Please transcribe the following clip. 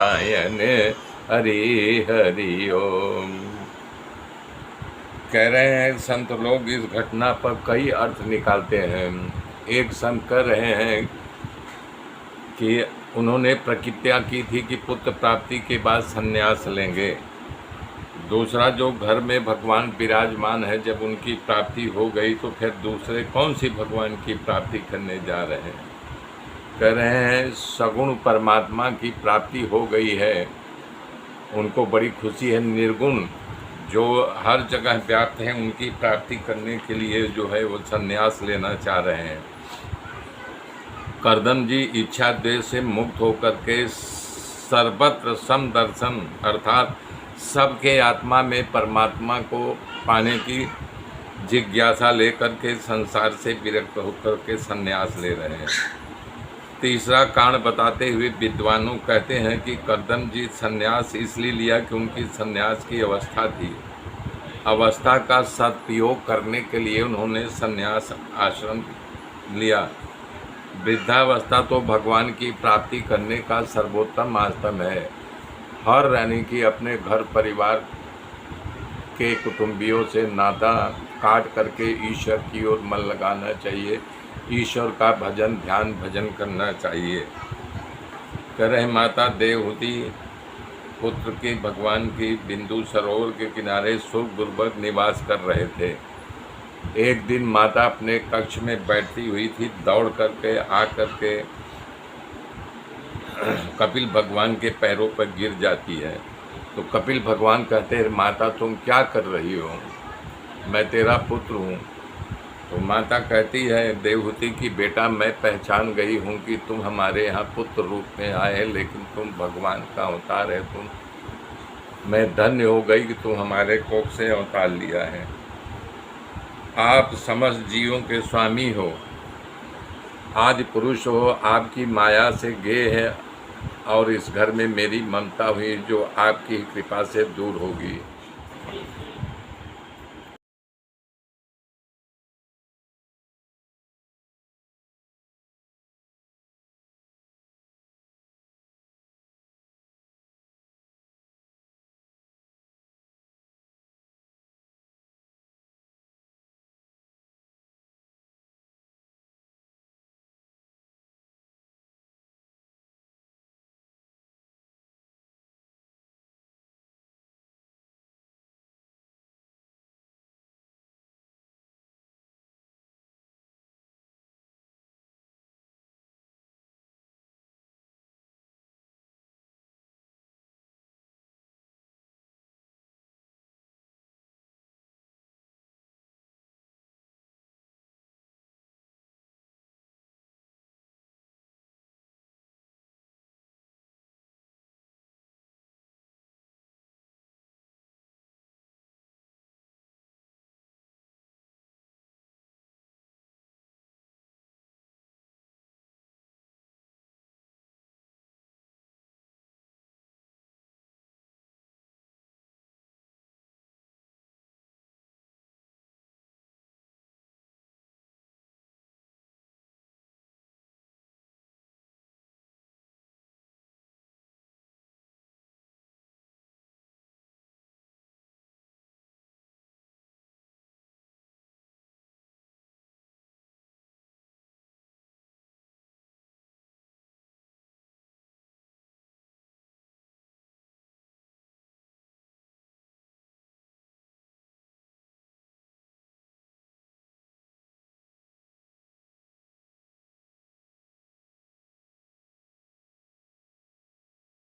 नारायण हरि हरि ओम। कह रहे हैं संत लोग इस घटना पर कई अर्थ निकालते हैं। एक संत कह रहे हैं कि उन्होंने प्रतिज्ञा की थी कि पुत्र प्राप्ति के बाद संन्यास लेंगे। दूसरा, जो घर में भगवान विराजमान है, जब उनकी प्राप्ति हो गई तो फिर दूसरे कौन सी भगवान की प्राप्ति करने जा रहे हैं। कह रहे हैं सगुण परमात्मा की प्राप्ति हो गई है, उनको बड़ी खुशी है। निर्गुण जो हर जगह व्याप्त हैं, उनकी प्राप्ति करने के लिए जो है वो संन्यास लेना चाह रहे हैं। करदम जी इच्छा द्वेष से मुक्त होकर के सर्वत्र समदर्शन अर्थात सबके आत्मा में परमात्मा को पाने की जिज्ञासा लेकर के संसार से विरक्त होकर के संन्यास ले रहे हैं। तीसरा कारण बताते हुए विद्वानों कहते हैं कि करदम जी संन्यास इसलिए लिया कि उनकी संन्यास की अवस्था थी। अवस्था का सदुपयोग करने के लिए उन्होंने संन्यास आश्रम लिया। वृद्धावस्था तो भगवान की प्राप्ति करने का सर्वोत्तम आश्रम है। हर यानी कि अपने घर परिवार के कुटुंबियों से नाता काट करके ईश्वर की ओर मन लगाना चाहिए। ईश्वर का भजन ध्यान भजन करना चाहिए। कह रहे माता देवहूति पुत्र की भगवान की बिंदु सरोवर के किनारे सुखपूर्वक निवास कर रहे थे। एक दिन माता अपने कक्ष में बैठी हुई थी, दौड़ करके आ करके कपिल भगवान के पैरों पर गिर जाती है। तो कपिल भगवान कहते हैं, माता तुम क्या कर रही हो, मैं तेरा पुत्र हूँ। तो माता कहती है देवहूति की बेटा, मैं पहचान गई हूँ कि तुम हमारे यहाँ पुत्र रूप में आए, लेकिन तुम भगवान का अवतार है। मैं धन्य हो गई कि तुम हमारे कोख से अवतार लिया है। आप समस्त जीवों के स्वामी हो, आदि पुरुष हो, आपकी माया से गेय है और इस घर में मेरी ममता हुई जो आपकी कृपा से दूर होगी।